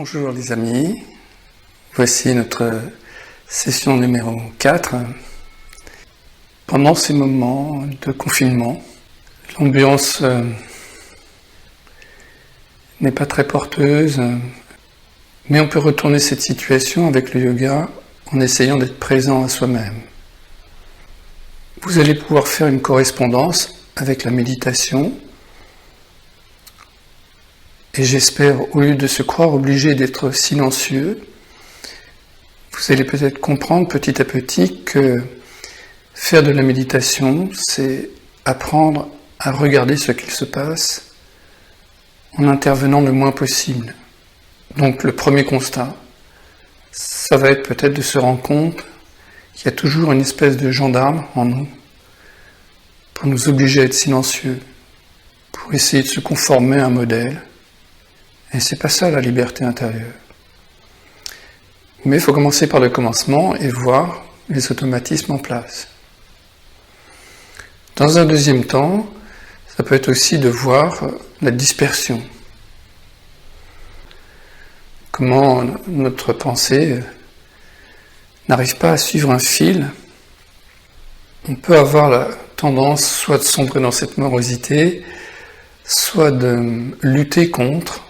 Bonjour les amis, voici notre session numéro 4. Pendant ces moments de confinement, l'ambiance n'est pas très porteuse, mais on peut retourner cette situation avec le yoga en essayant d'être présent à soi-même. Vous allez pouvoir faire une correspondance avec la méditation. Et j'espère, au lieu de se croire obligé d'être silencieux, vous allez peut-être comprendre petit à petit que faire de la méditation, c'est apprendre à regarder ce qu'il se passe en intervenant le moins possible. Donc le premier constat, ça va être peut-être de se rendre compte qu'il y a toujours une espèce de gendarme en nous pour nous obliger à être silencieux, pour essayer de se conformer à un modèle. Et c'est pas ça la liberté intérieure. Mais il faut commencer par le commencement et voir les automatismes en place. Dans un deuxième temps, ça peut être aussi de voir la dispersion. Comment notre pensée n'arrive pas à suivre un fil. On peut avoir la tendance soit de sombrer dans cette morosité, soit de lutter contre.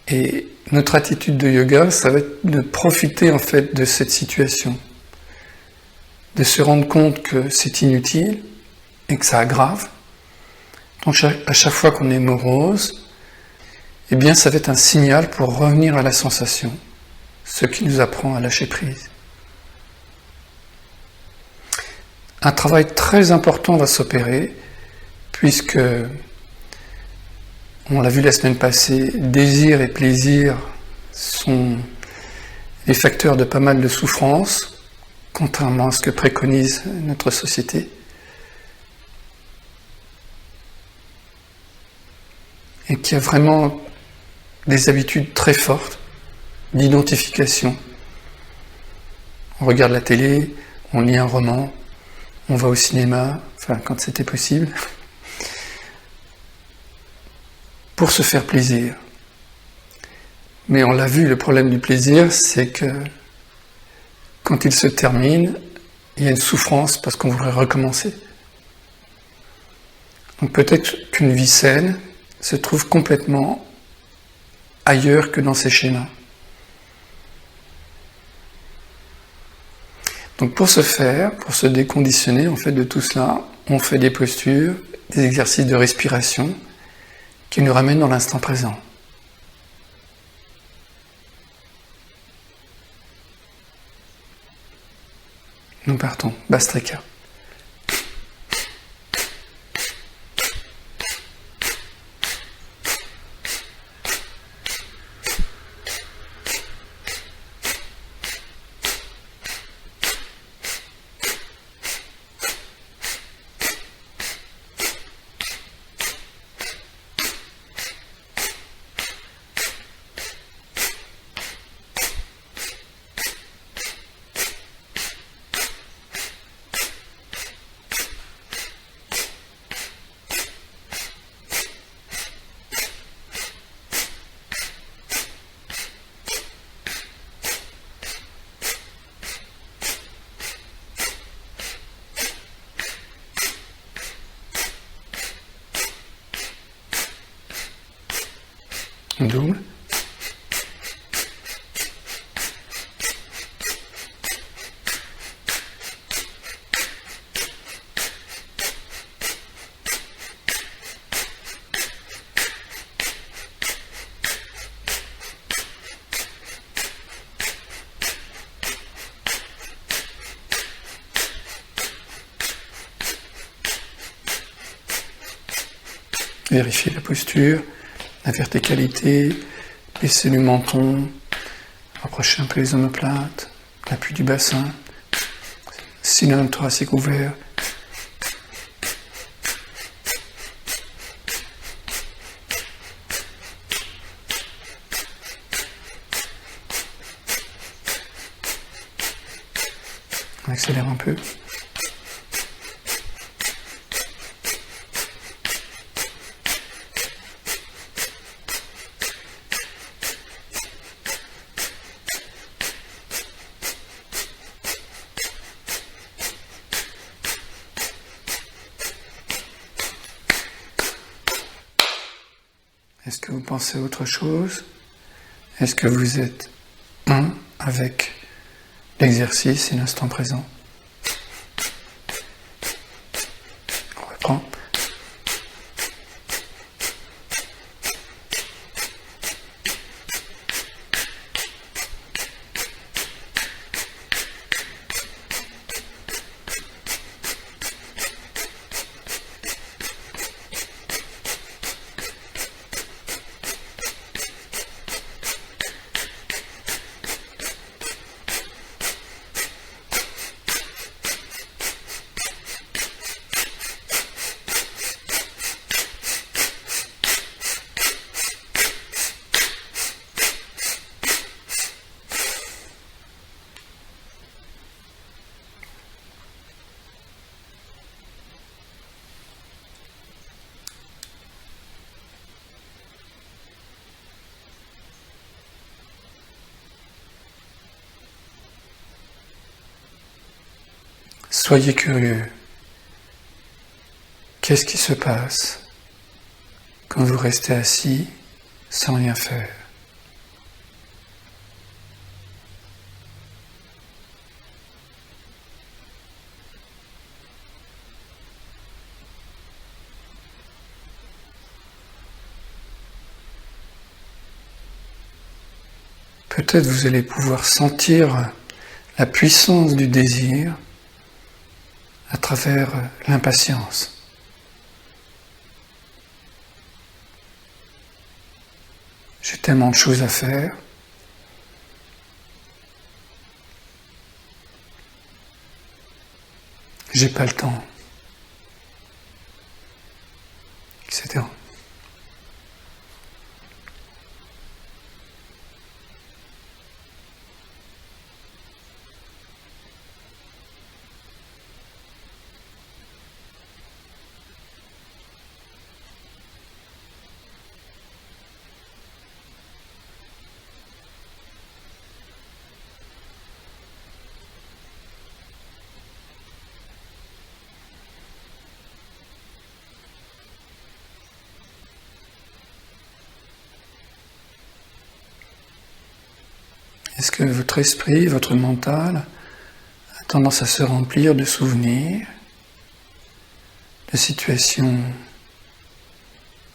Et notre attitude de yoga, ça va être de profiter en fait de cette situation, de se rendre compte que c'est inutile et que ça aggrave. Donc à chaque fois qu'on est morose, eh bien ça va être un signal pour revenir à la sensation, ce qui nous apprend à lâcher prise. Un travail très important va s'opérer, puisque on l'a vu la semaine passée, désir et plaisir sont les facteurs de pas mal de souffrance, contrairement à ce que préconise notre société. Et qu'il y a vraiment des habitudes très fortes d'identification. On regarde la télé, on lit un roman, on va au cinéma, enfin quand c'était possible, pour se faire plaisir. Mais on l'a vu, le problème du plaisir, c'est que quand il se termine, il y a une souffrance parce qu'on voudrait recommencer. Donc peut-être qu'une vie saine se trouve complètement ailleurs que dans ces schémas. Donc pour ce faire, pour se déconditionner en fait de tout cela, on fait des postures, des exercices de respiration qui nous ramènent dans l'instant présent. Nous partons, Bastrika. Double. Vérifiez la posture, la verticalité, baisser le menton, rapprocher un peu les omoplates, l'appui du bassin, cylindre thoracique ouvert. On accélère un peu. Est-ce que vous pensez à autre chose? Est-ce que vous êtes un avec l'exercice et l'instant présent? On reprend. Soyez curieux. Qu'est-ce qui se passe quand vous restez assis sans rien faire? Peut-être vous allez pouvoir sentir la puissance du désir à travers l'impatience. J'ai tellement de choses à faire. J'ai pas le temps, etc. Est-ce que votre esprit, votre mental, a tendance à se remplir de souvenirs, de situations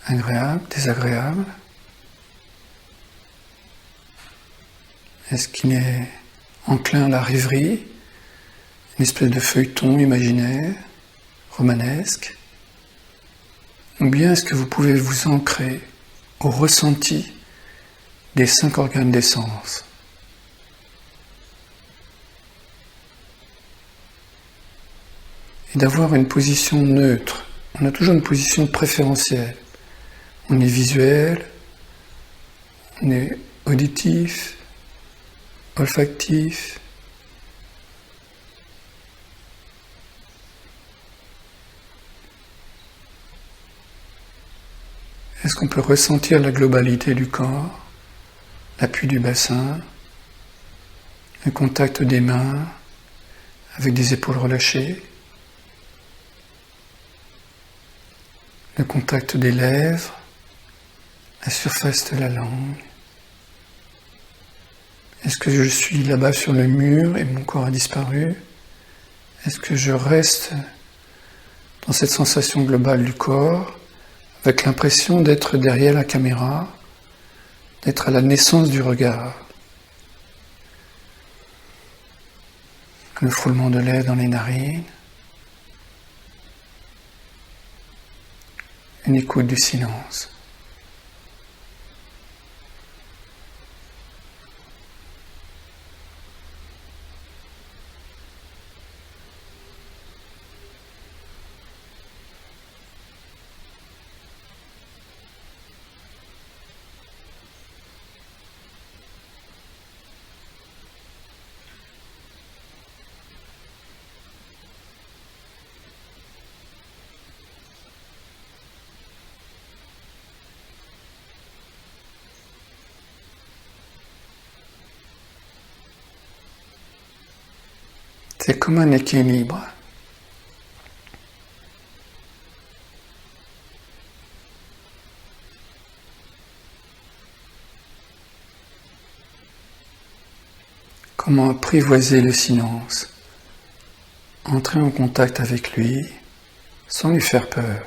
agréables, désagréables? Est-ce qu'il est enclin à la rêverie, une espèce de feuilleton imaginaire, romanesque? Ou bien est-ce que vous pouvez vous ancrer au ressenti des 5 organes des sens? Et d'avoir une position neutre. On a toujours une position préférentielle. On est visuel, on est auditif, olfactif. Est-ce qu'on peut ressentir la globalité du corps, l'appui du bassin, le contact des mains avec des épaules relâchées, le contact des lèvres, la surface de la langue? Est-ce que je suis là-bas sur le mur et mon corps a disparu? Est-ce que je reste dans cette sensation globale du corps, avec l'impression d'être derrière la caméra, d'être à la naissance du regard? Le frôlement de l'air dans les narines, une écoute du silence. C'est comme un équilibre. Comment apprivoiser le silence? Entrer en contact avec lui sans lui faire peur.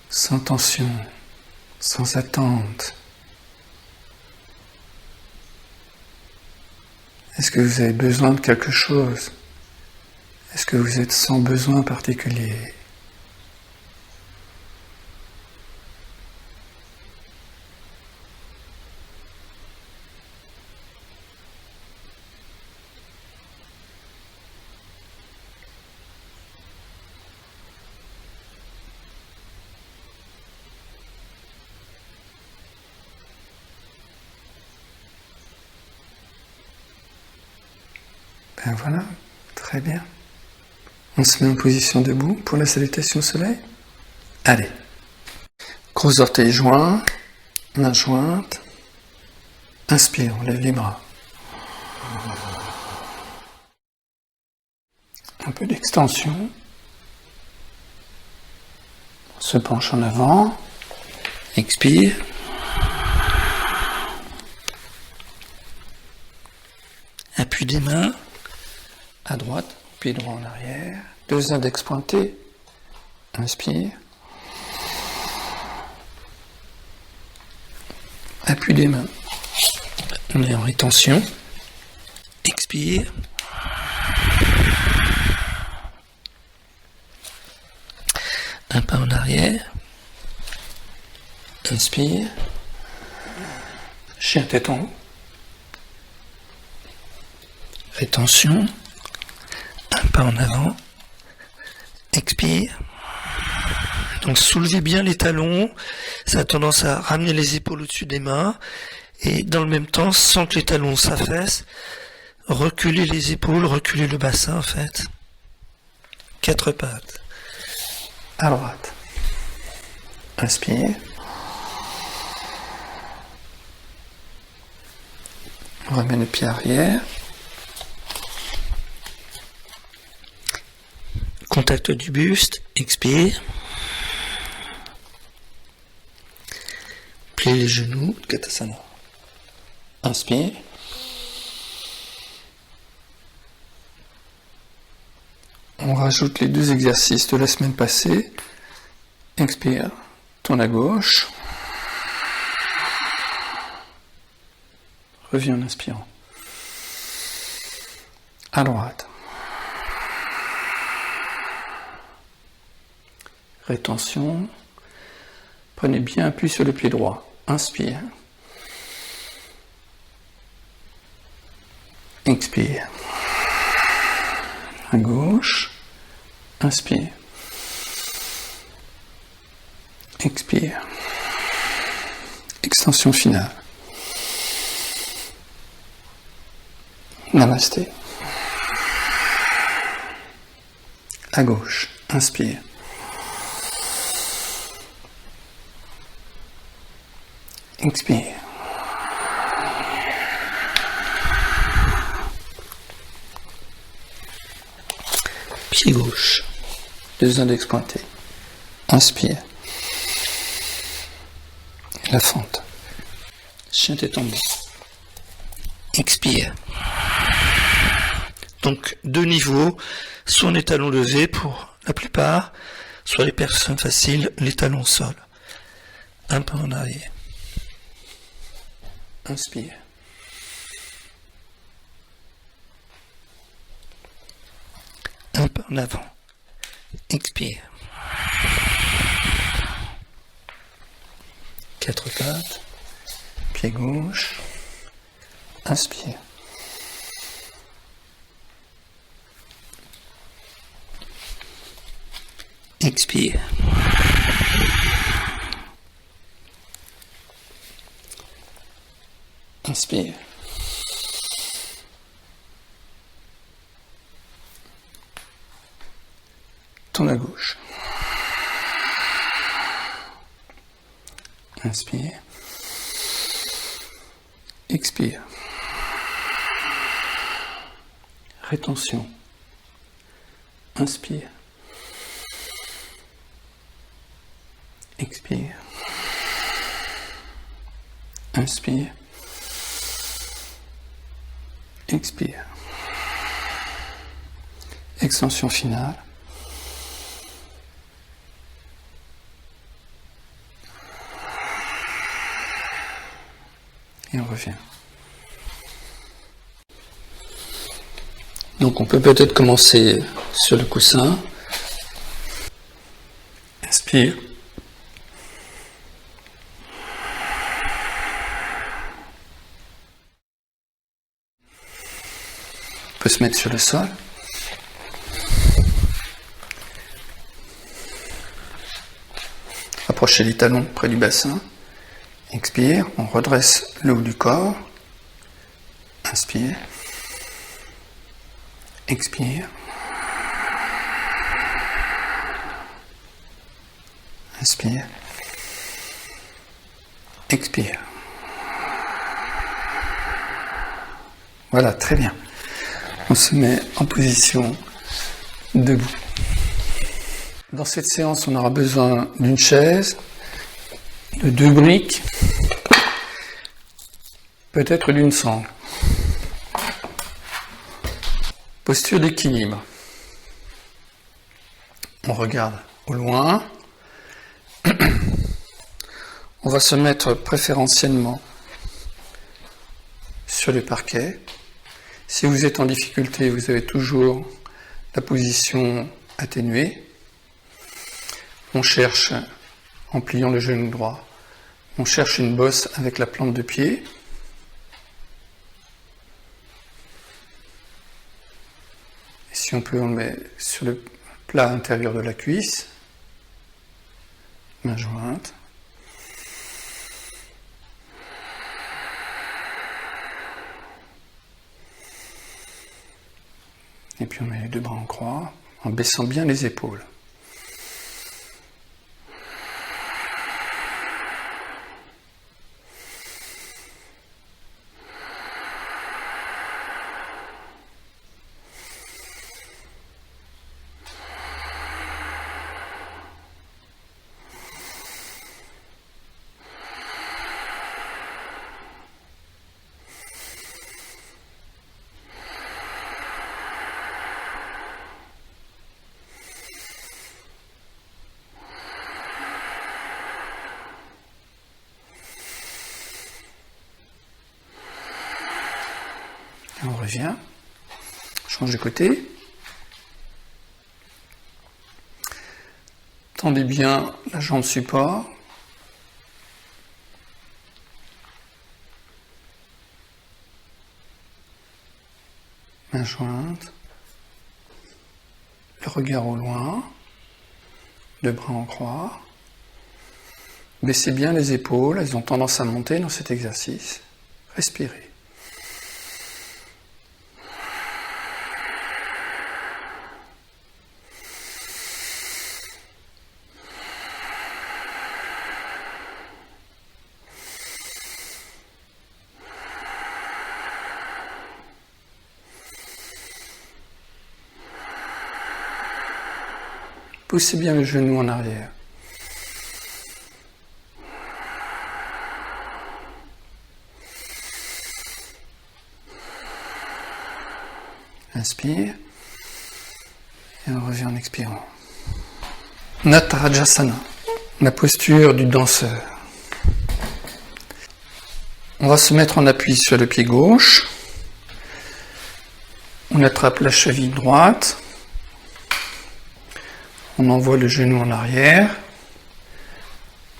Sans tension, sans attente. Est-ce que vous avez besoin de quelque chose? Est-ce que vous êtes sans besoin particulier? Ben voilà, très bien. On se met en position debout pour la salutation au soleil. Allez. Gros orteils joints, mains jointes. Inspire, on lève les bras. Un peu d'extension. On se penche en avant. Expire. Appui des mains. À droite, pied droit en arrière. Deux index pointés. Inspire. Appui des mains. On est en rétention. Expire. Un pas en arrière. Inspire. Chien tête en haut. Rétention. Un pas en avant. Expire. Donc soulevez bien les talons. Ça a tendance à ramener les épaules au-dessus des mains. Et dans le même temps, sans que les talons s'affaissent, reculez les épaules, reculez le bassin en fait. Quatre pattes. À droite. Inspire. On ramène le pied arrière. Contact du buste, expire. Pliez les genoux, Katasana. Inspire. On rajoute les deux exercices de la semaine passée. Expire, tourne à gauche. Reviens en inspirant. À droite. Rétention. Prenez bien appui sur le pied droit. Inspire. Expire. À gauche. Inspire. Expire. Extension finale. Namasté. À gauche. Inspire. Expire. Pied gauche. Deux index pointés. Inspire. La fente. Chien tête en bas. Expire. Donc deux niveaux, soit les talons levés pour la plupart, soit les personnes faciles, les talons au sol. Un pas en arrière. Inspire. Un pas en avant. Expire. Quatre pattes. Pied gauche. Inspire. Expire. Inspire. Tourne à gauche. Inspire. Expire. rétention. Inspire. Expire. Inspire. Expire. Extension finale. Et on revient. Donc on peut peut-être commencer sur le coussin. Inspire. On peut se mettre sur le sol. Approchez les talons près du bassin. Expire, on redresse le haut du corps. Inspire. Expire. Inspire. Expire. Voilà, très bien. On se met en position debout. Dans cette séance, on aura besoin d'une chaise, de 2 briques, peut-être d'une sangle. Posture d'équilibre. On regarde au loin. On va se mettre préférentiellement sur le parquet. Si vous êtes en difficulté, vous avez toujours la position atténuée. On cherche, en pliant le genou droit, on cherche une bosse avec la plante de pied. Et si on peut, on le met sur le plat intérieur de la cuisse. Main jointe. Et puis on met les 2 bras en croix, en baissant bien les épaules. Et on revient, change de côté. Tendez bien la jambe support. Main jointe. Le regard au loin. 2 bras en croix. Baissez bien les épaules, elles ont tendance à monter dans cet exercice. Respirez. Poussez bien le genou en arrière. Inspire. Et on revient en expirant. Natarajasana, la posture du danseur. On va se mettre en appui sur le pied gauche. On attrape la cheville droite. On envoie le genou en arrière.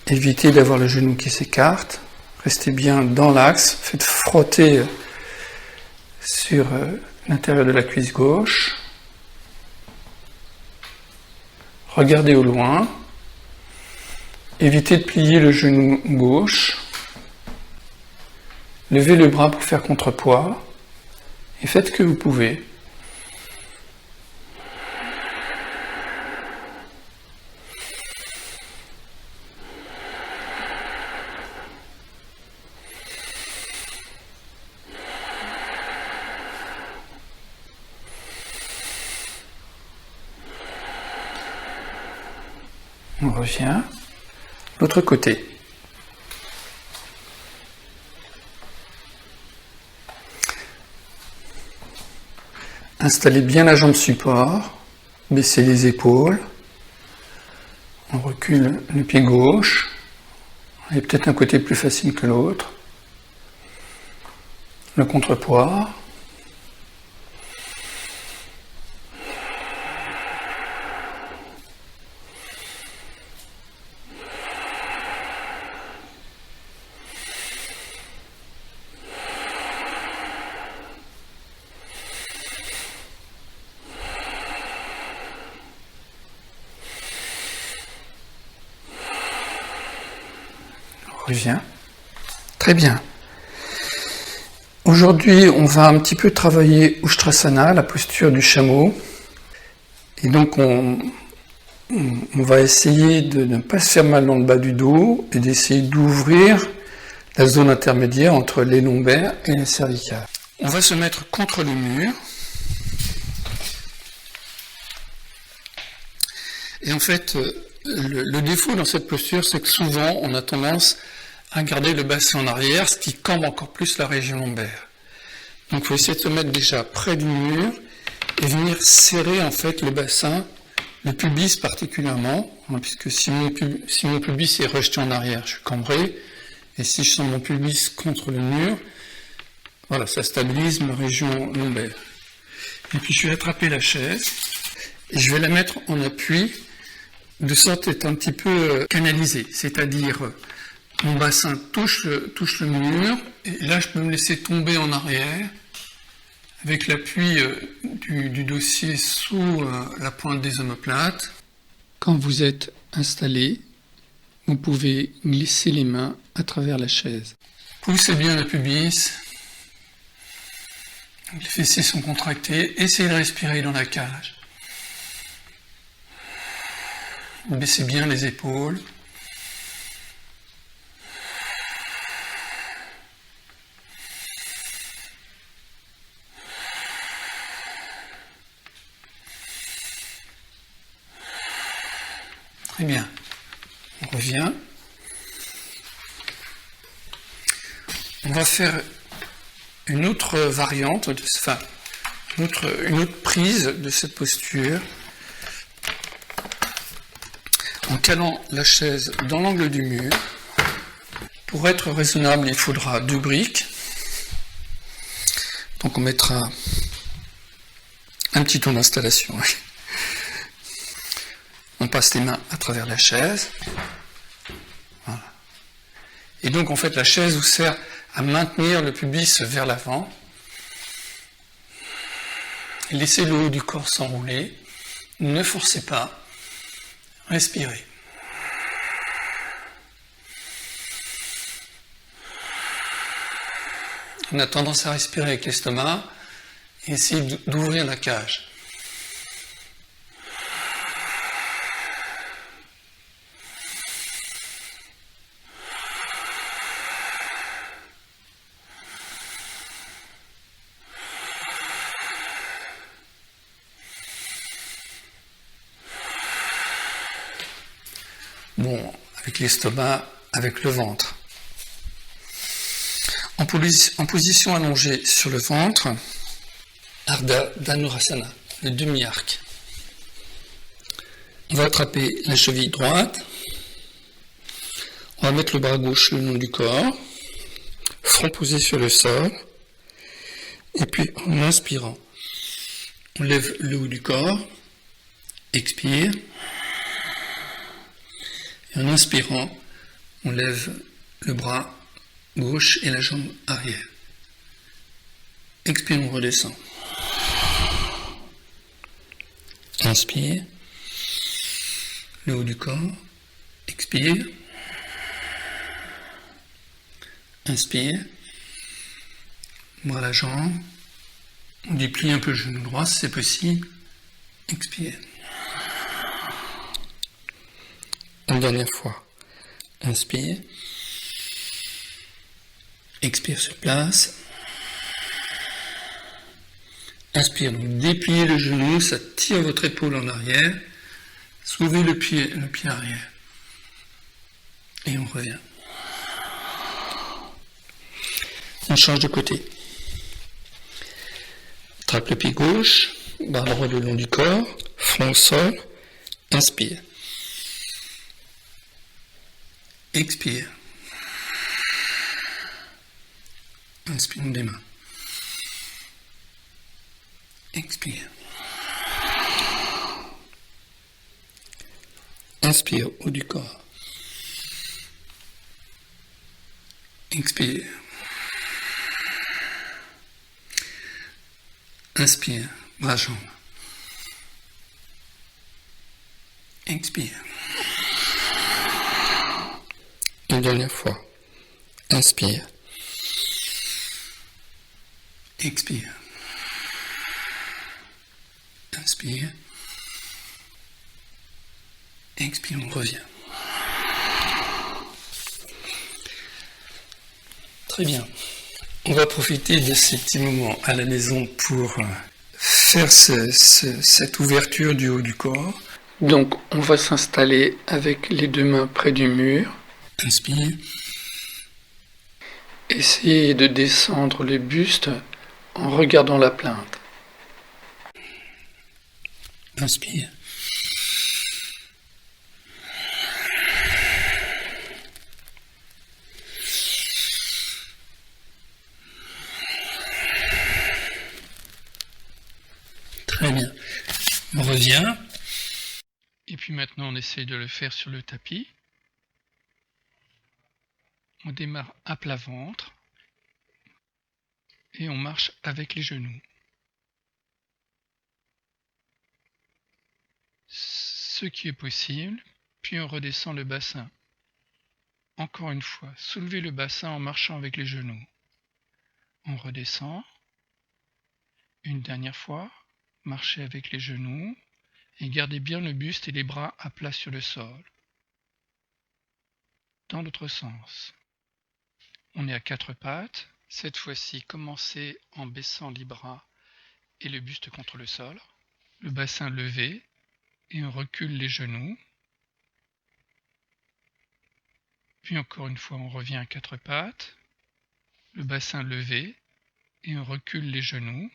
Évitez d'avoir le genou qui s'écarte. Restez bien dans l'axe. Faites frotter sur l'intérieur de la cuisse gauche. Regardez au loin. Évitez de plier le genou gauche. Levez le bras pour faire contrepoids. Et faites ce que vous pouvez. On revient. L'autre côté. Installez bien la jambe support, baissez les épaules, on recule le pied gauche, il y a peut-être un côté plus facile que l'autre, le contrepoids, revient. Très bien. Aujourd'hui, on va un petit peu travailler Ustrasana, la posture du chameau. Et donc, on va essayer de ne pas se faire mal dans le bas du dos et d'essayer d'ouvrir la zone intermédiaire entre les lombaires et les cervicales. On va se mettre contre le mur. Et en fait, le défaut dans cette posture, c'est que souvent, on a tendance à garder le bassin en arrière, ce qui cambre encore plus la région lombaire. Donc, il faut essayer de se mettre déjà près du mur et venir serrer en fait le bassin, le pubis particulièrement, puisque si mon pubis est rejeté en arrière, je suis cambré, et si je sens mon pubis contre le mur, voilà, ça stabilise ma région lombaire. Et puis, je vais attraper la chaise et je vais la mettre en appui, de sorte à être un petit peu canalisé, c'est-à-dire mon bassin touche le mur, et là je peux me laisser tomber en arrière, avec l'appui du dossier sous la pointe des omoplates. Quand vous êtes installé, vous pouvez glisser les mains à travers la chaise. Poussez bien le pubis, les fessiers sont contractés, essayez de respirer dans la cage. Baissez bien les épaules. Très bien. On revient. On va faire une autre variante, une autre prise de cette posture. En calant la chaise dans l'angle du mur. Pour être raisonnable, il faudra 2 briques. Donc on mettra un petit tour d'installation. On passe les mains à travers la chaise. Voilà. Et donc en fait la chaise vous sert à maintenir le pubis vers l'avant. Laissez le haut du corps s'enrouler. Ne forcez pas. Respirez. On a tendance à respirer avec l'estomac et essayer d'ouvrir la cage. Bon, avec l'estomac, avec le ventre. En position allongée sur le ventre, Ardha Dhanurasana, le demi-arc. On va attraper la cheville droite. On va mettre le bras gauche le long du corps, front posé sur le sol. Et puis en inspirant, on lève le haut du corps, expire. Et en inspirant, on lève le bras gauche et la jambe arrière. Expire, on redescend. Inspire. Le haut du corps. Expire. Inspire. Bras la jambe. On déplie un peu le genou droit si c'est possible. Expire. Une dernière fois. Inspire. Expire sur place. Inspire, donc dépliez le genou, ça tire votre épaule en arrière. Soulevez le pied arrière. Et on revient. On change de côté. Attrape le pied gauche, bras droit le long du corps, front au sol, inspire. Expire. Inspire, on démarre. Expire. Inspire, haut du corps. Expire. Inspire, bras jambes. Expire. Une dernière fois. Inspire. Expire. Inspire. Expire, on revient. Très bien. On va profiter de ces petits moments à la maison pour faire cette ouverture du haut du corps. Donc, on va s'installer avec les deux mains près du mur. Inspire. Essayez de descendre le buste en regardant la plinthe. Inspire. Très bien. On revient. Et puis maintenant, on essaye de le faire sur le tapis. On démarre à plat ventre. Et on marche avec les genoux. Ce qui est possible. Puis on redescend le bassin. Encore une fois, soulevez le bassin en marchant avec les genoux. On redescend. Une dernière fois. Marchez avec les genoux et gardez bien le buste et les bras à plat sur le sol. Dans l'autre sens. On est à quatre pattes. Cette fois-ci, commencez en baissant les bras et le buste contre le sol. Le bassin levé et on recule les genoux. Puis encore une fois, on revient à quatre pattes. Le bassin levé et on recule les genoux.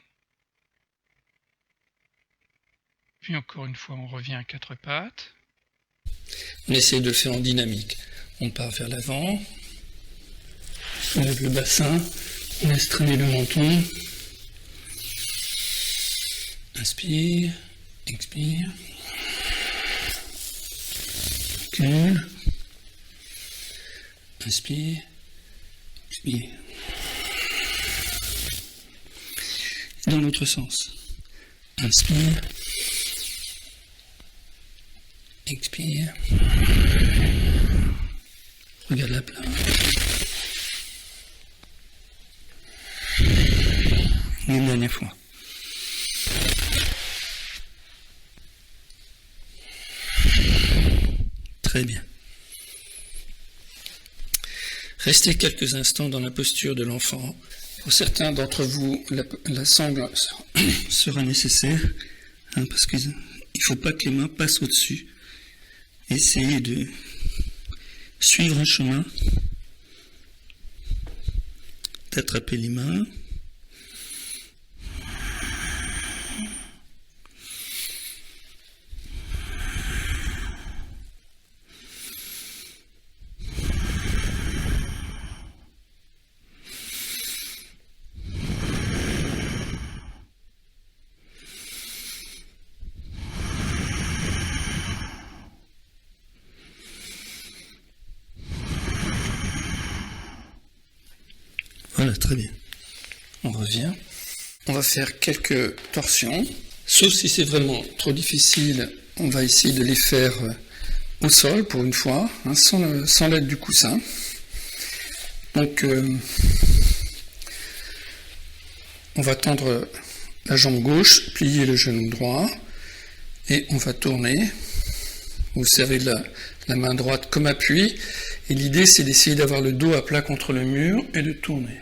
Puis encore une fois, on revient à quatre pattes. On essaie de le faire en dynamique. On part vers l'avant. On lève le bassin. On laisse traîner le menton. Inspire. Expire. Recule. Inspire. Expire. Dans l'autre sens. Inspire. Expire. Regarde la plante. Une dernière fois. Très bien. Restez quelques instants dans la posture de l'enfant. Pour certains d'entre vous, la sangle sera nécessaire, parce qu'il ne faut pas que les mains passent au-dessus. Essayez de suivre un chemin, d'attraper les mains. Voilà, très bien. On revient. On va faire quelques torsions. Sauf si c'est vraiment trop difficile, on va essayer de les faire au sol pour une fois, sans l'aide du coussin. Donc, on va tendre la jambe gauche, plier le genou droit, et on va tourner. Vous servez la main droite comme appui, et l'idée c'est d'essayer d'avoir le dos à plat contre le mur et de tourner.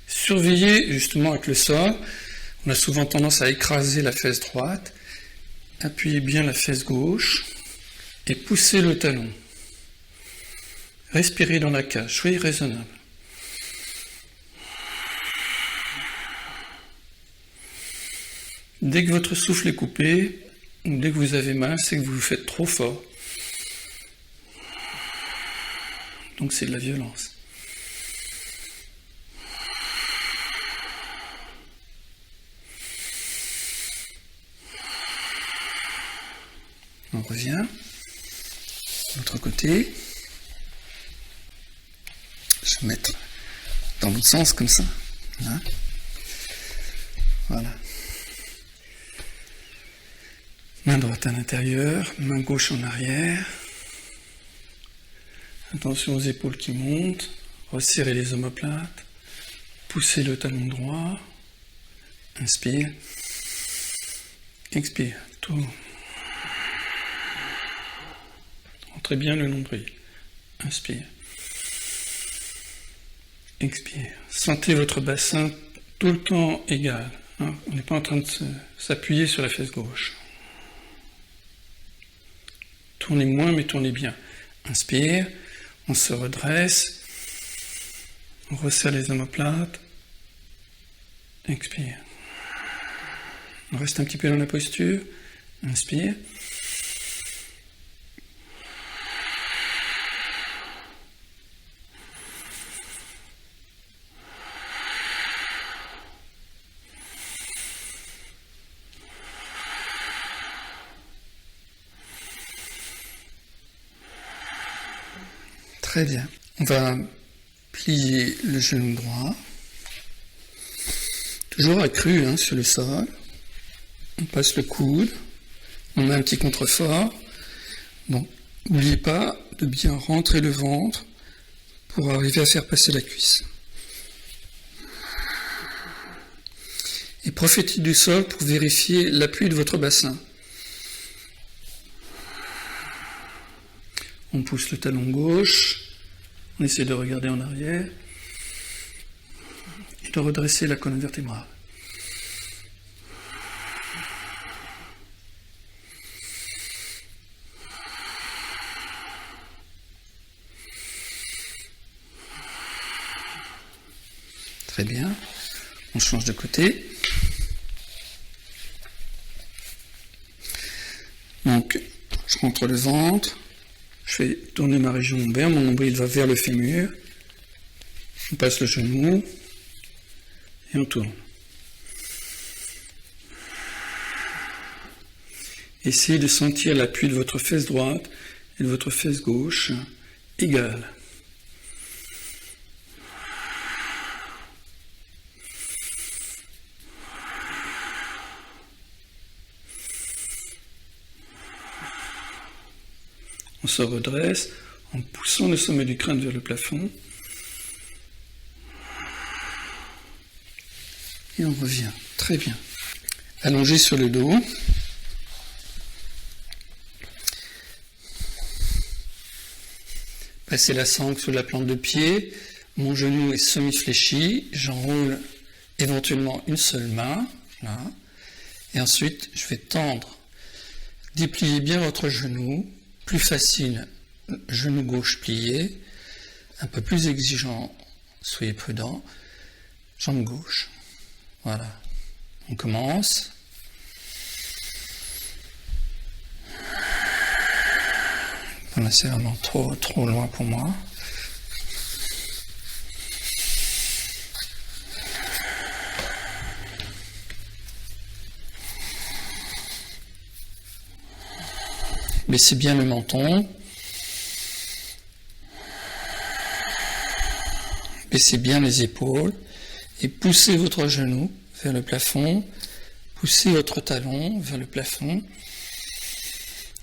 Surveillez justement avec le sol, on a souvent tendance à écraser la fesse droite, appuyez bien la fesse gauche, et poussez le talon. Respirez dans la cage, soyez raisonnable. Dès que votre souffle est coupé, ou dès que vous avez mal, c'est que vous vous faites trop fort. Donc c'est de la violence. On revient. De l'autre côté. Je vais mettre dans l'autre sens comme ça. Là. Voilà. Main droite à l'intérieur, main gauche en arrière. Attention aux épaules qui montent. Resserrez les omoplates. Poussez le talon droit. Inspire. Expire. Tout. Entrez bien le nombril. Inspire. Expire. Sentez votre bassin tout le temps égal. Hein. On n'est pas en train de s'appuyer sur la fesse gauche. Tournez moins, mais tournez bien. Inspire. On se redresse. On resserre les omoplates. Expire. On reste un petit peu dans la posture. Inspire. Très bien. On va plier le genou droit. Toujours accru sur le sol. On passe le coude. On met un petit contrefort. Donc, n'oubliez pas de bien rentrer le ventre pour arriver à faire passer la cuisse. Et profitez du sol pour vérifier l'appui de votre bassin. On pousse le talon gauche. On essaie de regarder en arrière et de redresser la colonne vertébrale. Très bien. On change de côté. Donc, je rentre le ventre. Je fais tourner ma région lombaire, mon nombril va vers le fémur, on passe le genou et on tourne. Essayez de sentir l'appui de votre fesse droite et de votre fesse gauche égal. On se redresse en poussant le sommet du crâne vers le plafond. Et on revient. Très bien. Allongé sur le dos. Passez la sangle sous la plante de pied. Mon genou est semi-fléchi. J'enroule éventuellement une seule main. Là. Et ensuite, je vais tendre. Dépliez bien votre genou. Plus facile, genou gauche plié, un peu plus exigeant, soyez prudent, jambe gauche. Voilà, on commence. Voilà, c'est vraiment trop loin pour moi. Baissez bien le menton. Baissez bien les épaules et poussez votre genou vers le plafond. Poussez votre talon vers le plafond.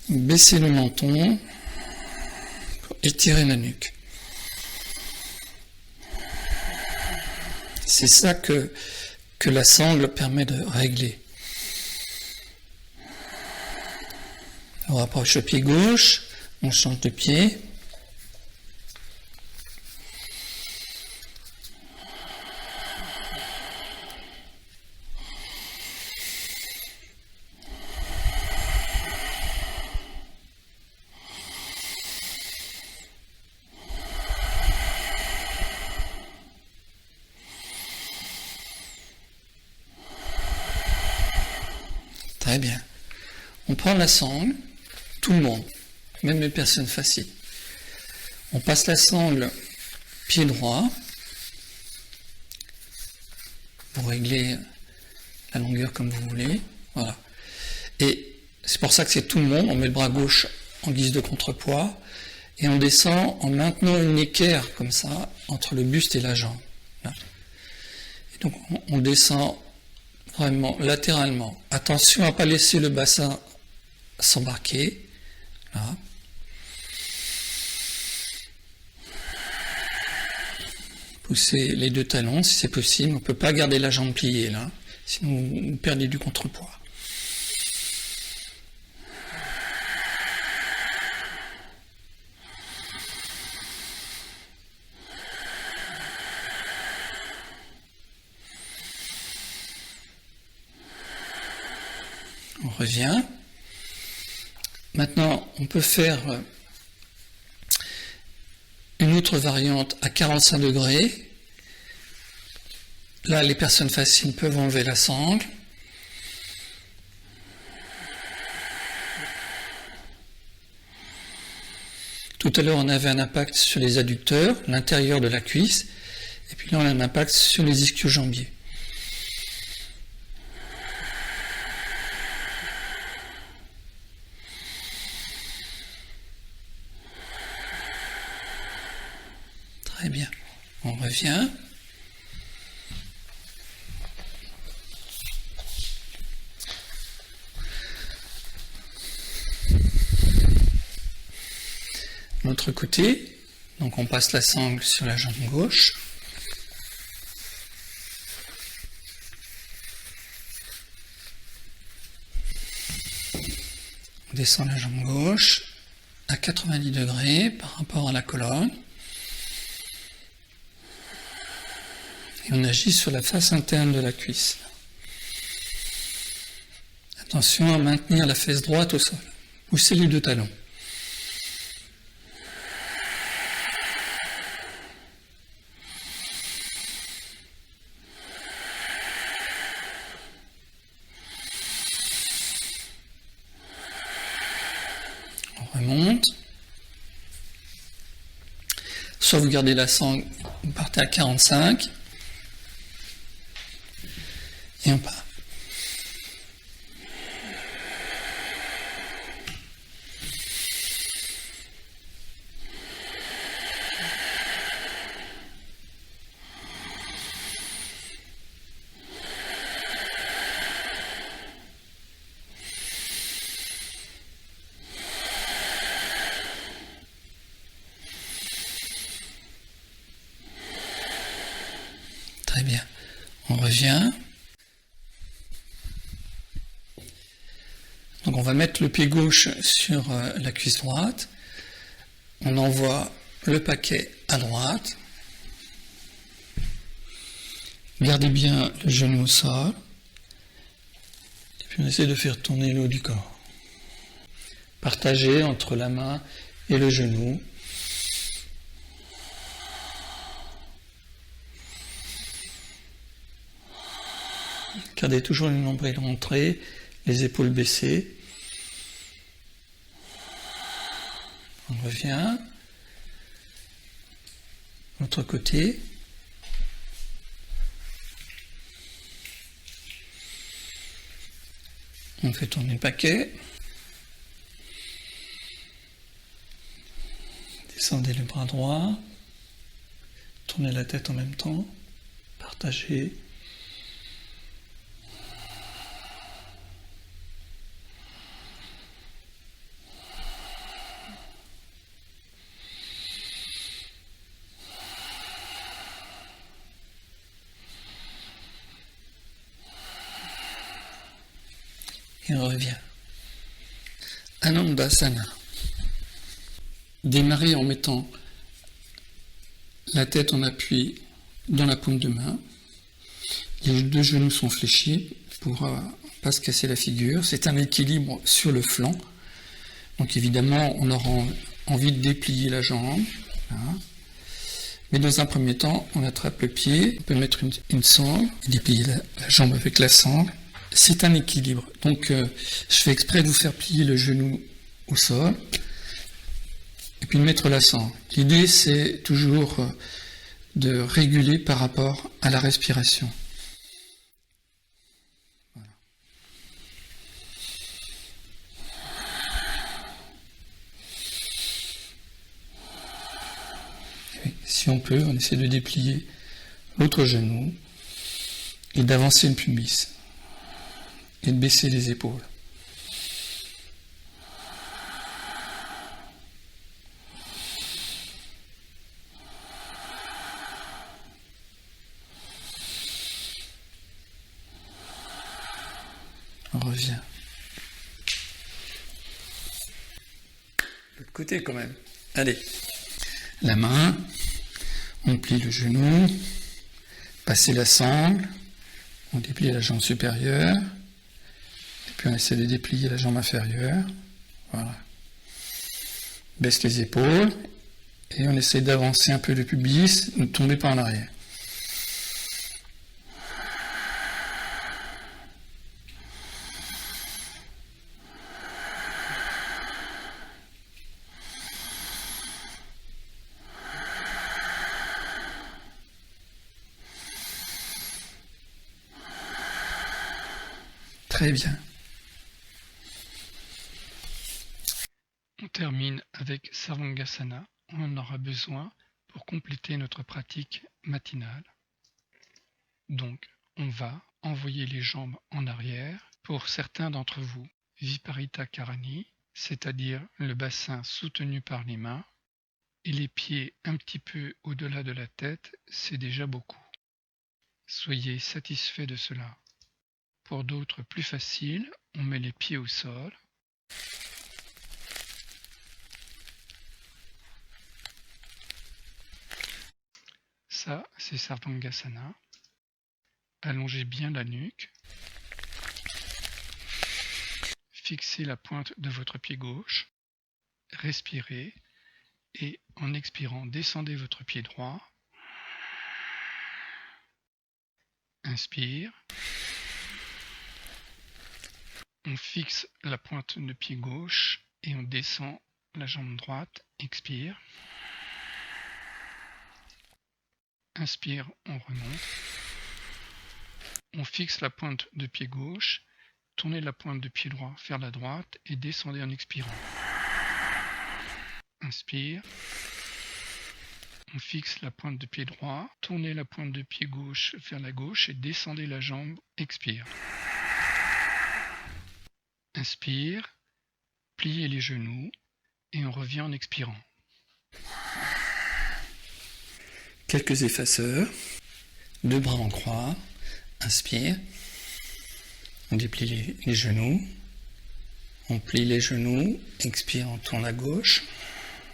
Baissez le menton pour étirer la nuque. C'est ça que la sangle permet de régler. On rapproche le pied gauche, on change de pied. On prend la sangle, tout le monde, même les personnes faciles. On passe la sangle pied droit. Vous réglez la longueur comme vous voulez. Voilà. Et c'est pour ça que c'est tout le monde. On met le bras gauche en guise de contrepoids. Et on descend en maintenant une équerre comme ça entre le buste et la jambe. Là. Et donc on descend vraiment latéralement. Attention à ne pas laisser le bassin s'embarquer. Là. Poussez les deux talons si c'est possible. On ne peut pas garder la jambe pliée là, sinon vous perdez du contrepoids. On revient. Maintenant, on peut faire une autre variante à 45 degrés. Là, les personnes faciles peuvent enlever la sangle. Tout à l'heure, on avait un impact sur les adducteurs, l'intérieur de la cuisse, et puis là, on a un impact sur les ischio-jambiers. Très bien. On revient. L'autre côté, donc on passe la sangle sur la jambe gauche. On descend la jambe gauche à 90 degrés par rapport à la colonne. Et on agit sur la face interne de la cuisse. Attention à maintenir la fesse droite au sol. Poussez les deux talons. On remonte. Soit vous gardez la sangle, vous partez à 45. Et on part. Très bien. On revient. Donc on va mettre le pied gauche sur la cuisse droite. On envoie le paquet à droite. Gardez bien le genou au sol. Et puis on essaie de faire tourner le haut du corps. Partagez entre la main et le genou. Gardez toujours le nombril rentré, les épaules baissées. On revient. L'autre côté. On fait tourner le paquet. Descendez le bras droit. Tournez la tête en même temps. Partagez. Et on revient. Anandasana. Démarrez en mettant la tête en appui dans la paume de main. Les deux genoux sont fléchis pour ne pas se casser la figure. C'est un équilibre sur le flanc. Donc évidemment, on aura envie de déplier la jambe. Là. Mais dans un premier temps, on attrape le pied. On peut mettre une sangle, déplier la jambe avec la sangle. c'est un équilibre. Donc, je fais exprès de vous faire plier le genou au sol et puis de mettre l'accent. L'idée, c'est toujours de réguler par rapport à la respiration. Voilà. Et si on peut, on essaie de déplier l'autre genou et d'avancer le pubis et de baisser les épaules. On revient. L'autre côté quand même. Allez. La main, on plie le genou, passer la sangle, on déplie la jambe supérieure, et puis on essaie de déplier la jambe inférieure. Voilà. Baisse les épaules, et on essaie d'avancer un peu le pubis, ne tomber pas en arrière. Très bien. On termine avec Sarvangasana. On en aura besoin pour compléter notre pratique matinale. Donc, on va envoyer les jambes en arrière. Pour certains d'entre vous, Viparita Karani, c'est-à-dire le bassin soutenu par les mains, et les pieds un petit peu au-delà de la tête, c'est déjà beaucoup. Soyez satisfaits de cela. Pour d'autres plus faciles, on met les pieds au sol. Ça, c'est Sarvangasana. Allongez bien la nuque. Fixez la pointe de votre pied gauche. Respirez. Et en expirant, descendez votre pied droit. Inspire. On fixe la pointe de pied gauche et on descend la jambe droite. Expire. Inspire, on remonte. On fixe la pointe de pied gauche, tournez la pointe de pied droit vers la droite et descendez en expirant. Inspire. On fixe la pointe de pied droit, tournez la pointe de pied gauche vers la gauche et descendez la jambe. Expire. Inspire, pliez les genoux et on revient en expirant. Quelques effaceurs, deux bras en croix, inspire, on déplie les genoux, on plie les genoux, expire, on tourne à gauche,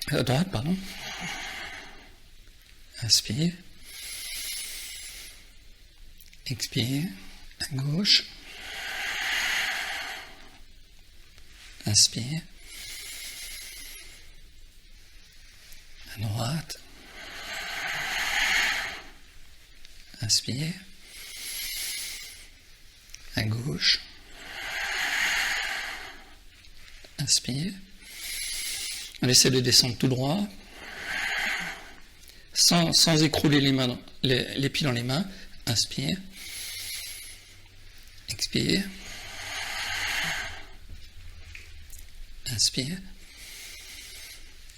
à droite, pardon, inspire, expire, à gauche, inspire, à droite, inspire, à gauche, inspire, on essaie de descendre tout droit, sans écrouler les pieds dans les mains, inspire, expire, inspire,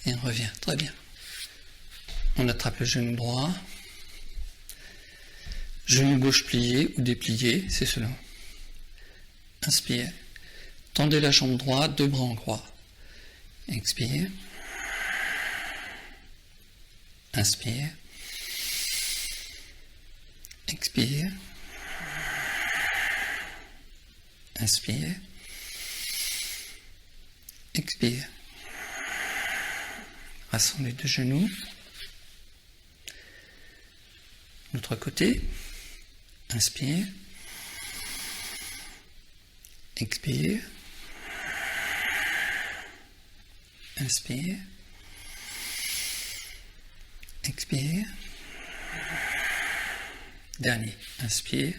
et on revient, très bien. On attrape le genou droit, genou gauche plié ou déplié, c'est cela. Inspire, tendez la jambe droite, deux bras en croix. Expire, inspire, expire, inspire, expire. Rassemblez les deux genoux. L'autre côté. Inspire. Expire. Inspire. Expire. Dernier. Inspire.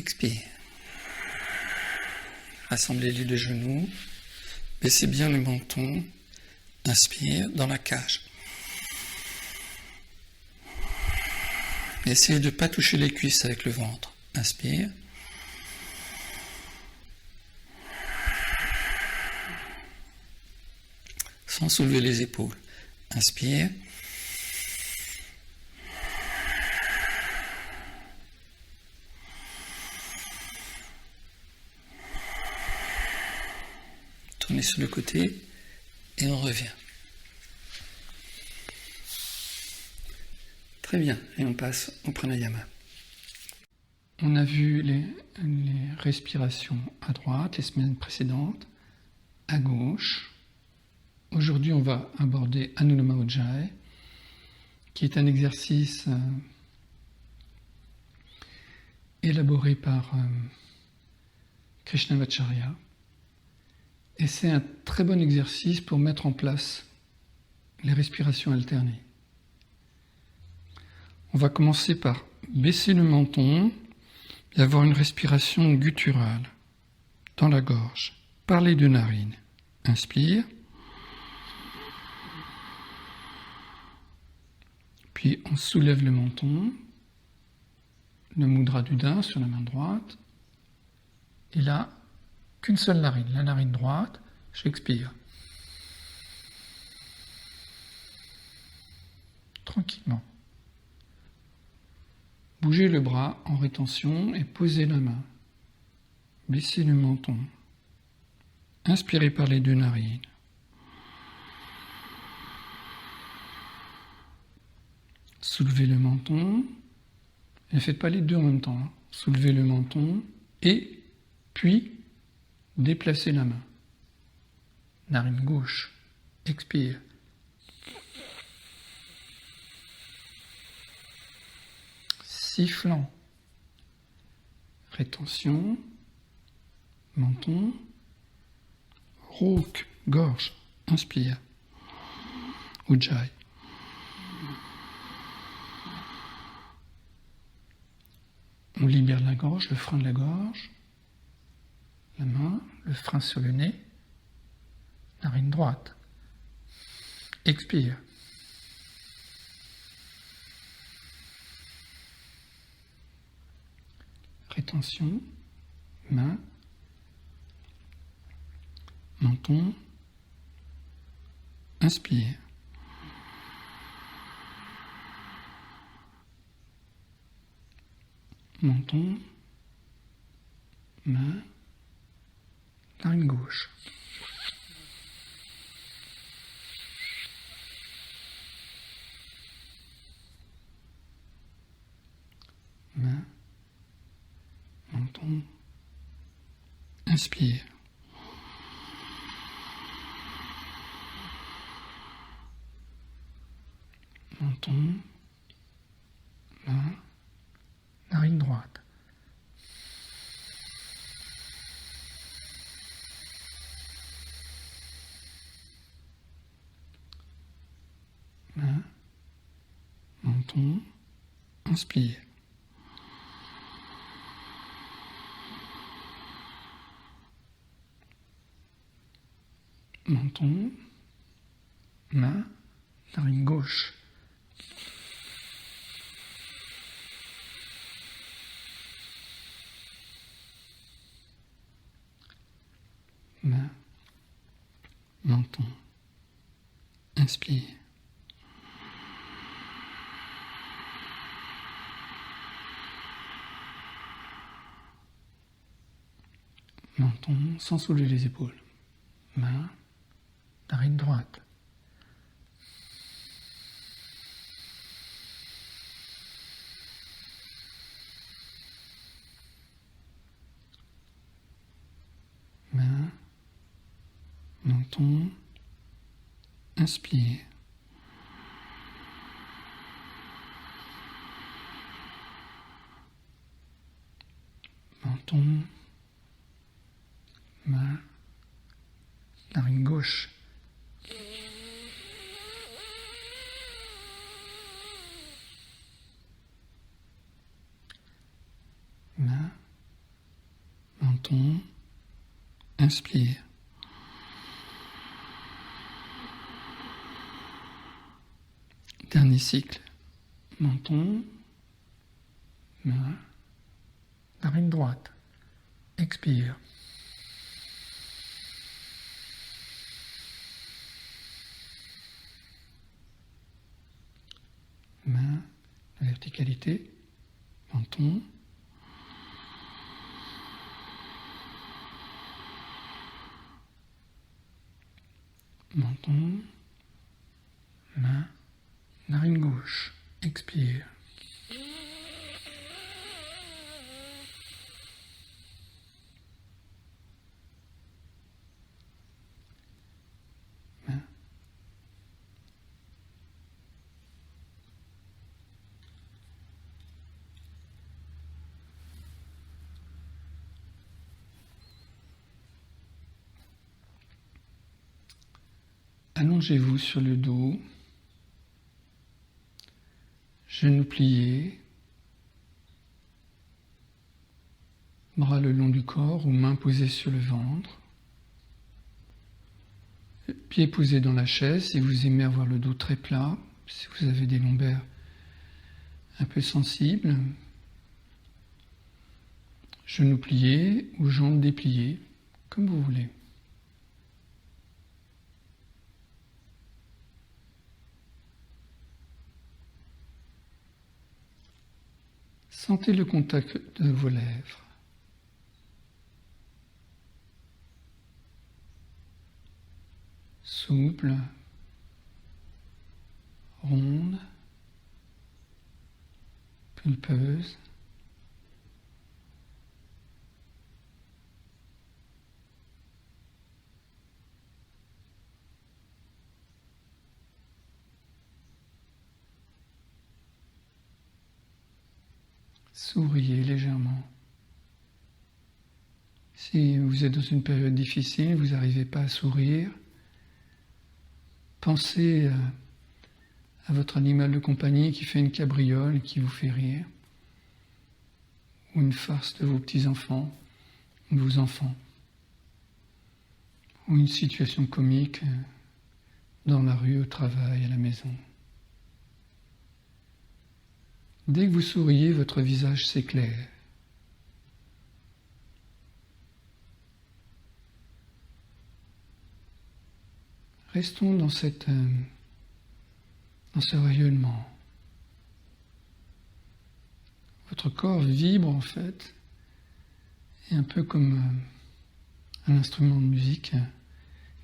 Expire. Rassemblez les deux genoux. Baissez bien le menton. Inspire dans la cage. Essayez de ne pas toucher les cuisses avec le ventre. Inspire. Sans soulever les épaules. Inspire. Tournez sur le côté et on revient. Très bien, et on passe au pranayama. On a vu les respirations à droite les semaines précédentes, à gauche. Aujourd'hui, on va aborder Anuloma Ujjayi, qui est un exercice élaboré par Krishnamacharya. Et c'est un très bon exercice pour mettre en place les respirations alternées. On va commencer par baisser le menton et avoir une respiration gutturale dans la gorge, par les deux narines. Inspire. Puis on soulève le menton, le mudra d'Uddin sur la main droite. Et là, qu'une seule narine, la narine droite, j'expire. Tranquillement. Bougez le bras en rétention et posez la main. Baissez le menton. Inspirez par les deux narines. Soulevez le menton. Et ne faites pas les deux en même temps. Soulevez le menton et puis déplacez la main. Narine gauche. Expire. Sifflant. Rétention. Menton. Rauque. Gorge. Inspire. Ujjayi. On libère la gorge, le frein de la gorge. La main, le frein sur le nez. Narine droite. Expire. Rétention, main, menton, inspire. Menton, main, narine gauche. Main, menton, inspire. Menton, main, narine droite. Main, menton, inspire. Menton, main, narine gauche. Main, menton, inspire. Menton sans soulever les épaules. Main, narine droite. Main, menton, inspire. Menton, main, narine gauche. Main, Inspire. Dernier cycle. Menton, main, narine droite. Expire. Main, la verticalité, menton. Menton, main, narine gauche. Expire. Main. Allongez-vous sur le dos, genoux pliés, bras le long du corps ou mains posées sur le ventre, pieds posés dans la chaise si vous aimez avoir le dos très plat, si vous avez des lombaires un peu sensibles, genoux pliés ou jambes dépliées, comme vous voulez. Sentez le contact de vos lèvres. Souple, ronde, pulpeuse. Souriez légèrement. Si vous êtes dans une période difficile, vous n'arrivez pas à sourire, pensez à votre animal de compagnie qui fait une cabriole et qui vous fait rire, ou une farce de vos petits-enfants, ou de vos enfants, ou une situation comique dans la rue, au travail, à la maison. Dès que vous souriez, votre visage s'éclaire. Restons dans ce rayonnement. Votre corps vibre en fait, et un peu comme un instrument de musique,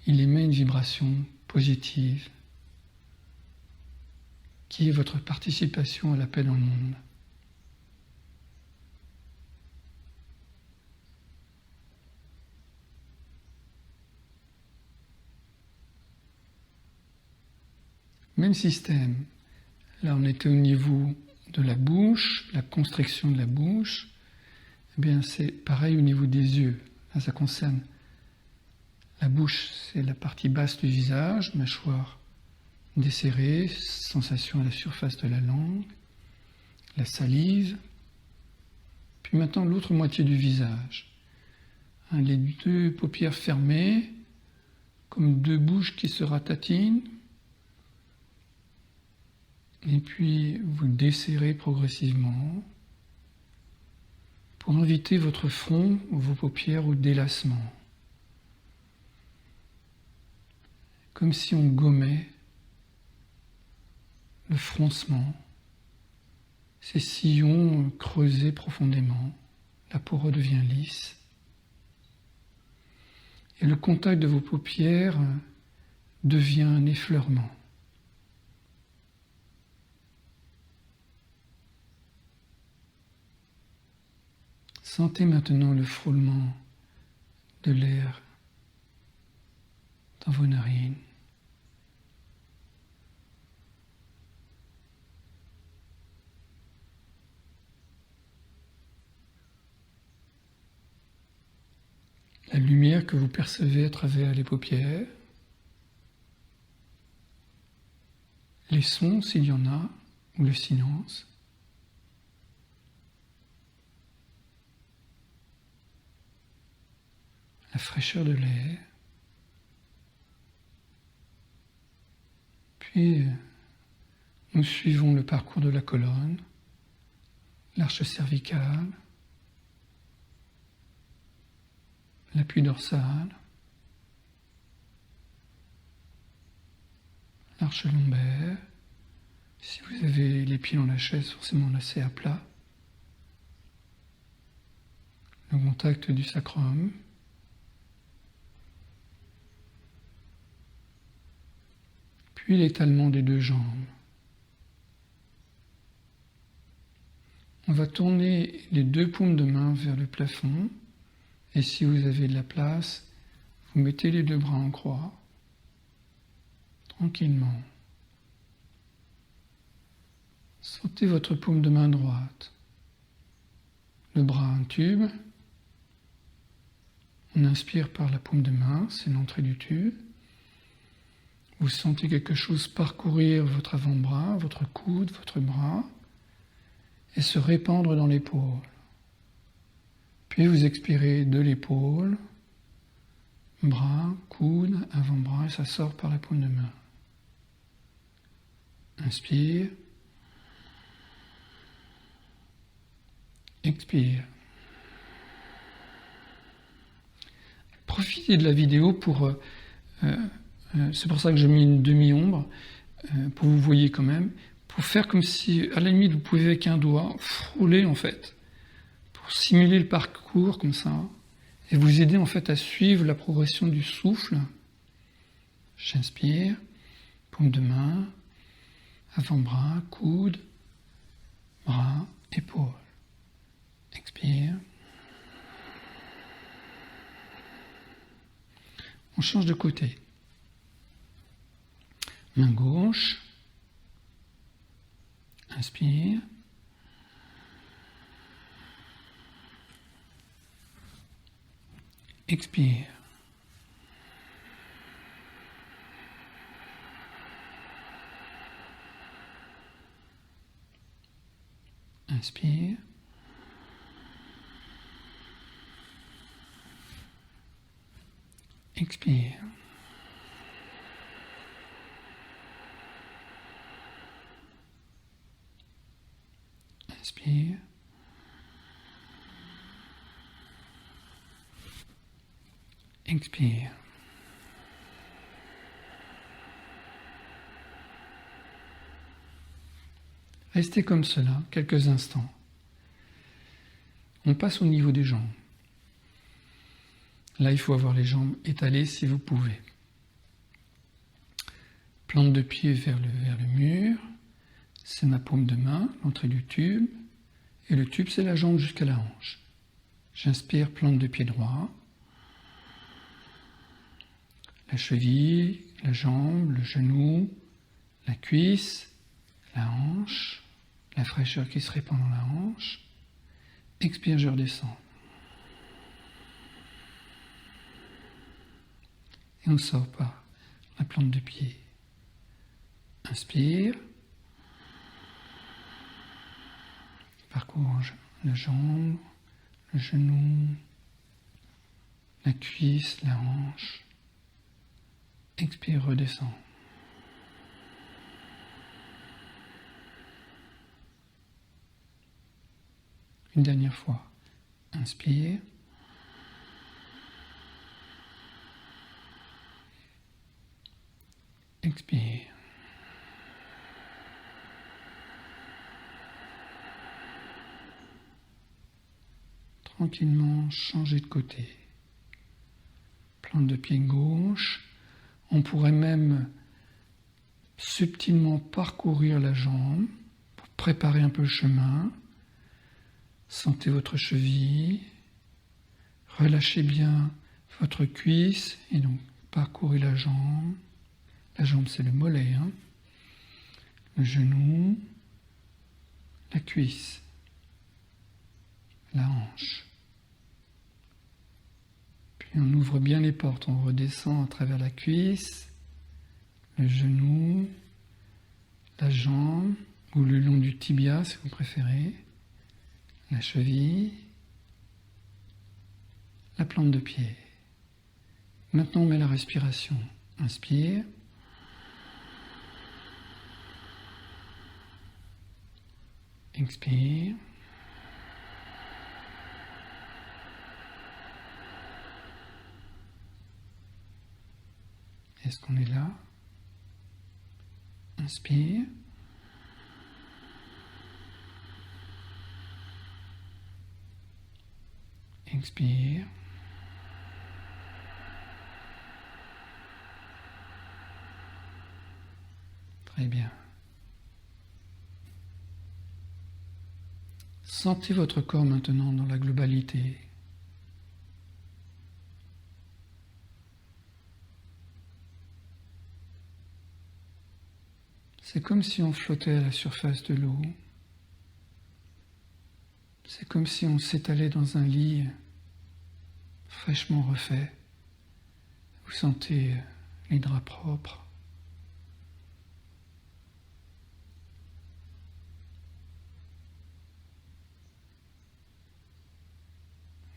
il émet une vibration positive, qui est votre participation à la paix dans le monde. Même système. Là, on était au niveau de la bouche, la constriction de la bouche. Eh bien, c'est pareil au niveau des yeux. Là, ça concerne la bouche, c'est la partie basse du visage, mâchoire desserrée, sensation à la surface de la langue, la salive. Puis maintenant, l'autre moitié du visage. Les deux paupières fermées, comme deux bouches qui se ratatinent. Et puis, vous desserrez progressivement pour inviter votre front ou vos paupières au délassement. Comme si on gommait le froncement, ces sillons creusés profondément, la peau redevient lisse. Et le contact de vos paupières devient un effleurement. Sentez maintenant le frôlement de l'air dans vos narines. La lumière que vous percevez à travers les paupières, les sons s'il y en a, ou le silence. la fraîcheur de l'air. Puis nous suivons le parcours de la colonne, l'arche cervicale, l'appui dorsal, l'arche lombaire. Si vous avez les pieds dans la chaise, forcément assez à plat. Le contact du sacrum. Puis l'étalement des deux jambes. On va tourner les deux paumes de main vers le plafond. Et si vous avez de la place, vous mettez les deux bras en croix. Tranquillement. Sentez votre paume de main droite. Le bras un tube. On inspire par la paume de main, c'est l'entrée du tube. Vous sentez quelque chose parcourir votre avant-bras, votre coude, votre bras, et se répandre dans l'épaule. Puis vous expirez de l'épaule, bras, coude, avant-bras, et ça sort par la paume de main. Inspire. Expire. Profitez de la vidéo pour... c'est pour ça que j'ai mis une demi-ombre, pour que vous voyez quand même, pour faire comme si, à la limite, vous pouvez avec un doigt frôler en fait, pour simuler le parcours comme ça, et vous aider en fait à suivre la progression du souffle. J'inspire, paume de main, avant-bras, coude, bras, épaule. Expire. On change de côté. Main gauche. Inspire. Expire. Inspire. Expire. Inspire. Expire. Restez comme cela quelques instants. On passe au niveau des jambes. Là, il faut avoir les jambes étalées si vous pouvez. Plante de pied vers le mur. C'est ma paume de main, l'entrée du tube. Et le tube, c'est la jambe jusqu'à la hanche. J'inspire, plante de pied droit. La cheville, la jambe, le genou, la cuisse, la hanche, la fraîcheur qui se répand dans la hanche. Expire, je redescends. Et on sort par la plante de pied. Inspire. Parcours la jambe, le genou, la cuisse, la hanche. Expire, redescend. Une dernière fois. Inspire. Expire. Tranquillement, changer de côté. Plante de pied gauche. On pourrait même subtilement parcourir la jambe pour préparer un peu le chemin. Sentez votre cheville. Relâchez bien votre cuisse et donc parcourez la jambe. La jambe, c'est le mollet, hein. Le genou, la cuisse, la hanche. Puis on ouvre bien les portes, on redescend à travers la cuisse, le genou, la jambe, ou le long du tibia si vous préférez, la cheville, la plante de pied. Maintenant, on met la respiration. Inspire. Expire. Est-ce qu'on est là? Inspire. Expire. Très bien. Sentez votre corps maintenant dans la globalité. C'est comme si on flottait à la surface de l'eau. C'est comme si on s'étalait dans un lit fraîchement refait. Vous sentez les draps propres.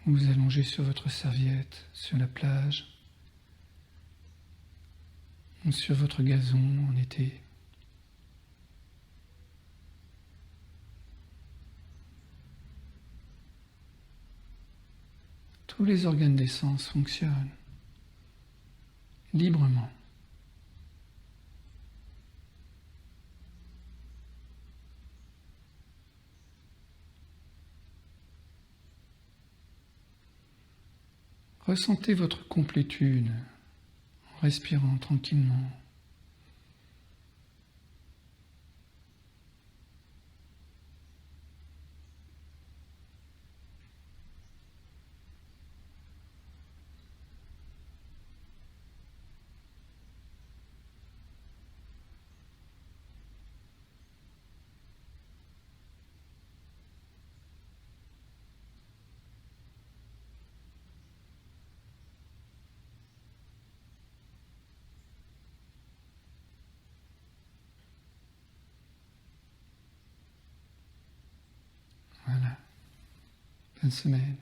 Vous vous allongez sur votre serviette, sur la plage, ou sur votre gazon en été. Tous les organes des sens fonctionnent librement. Ressentez votre complétude en respirant tranquillement. Voilà. Bonne semaine.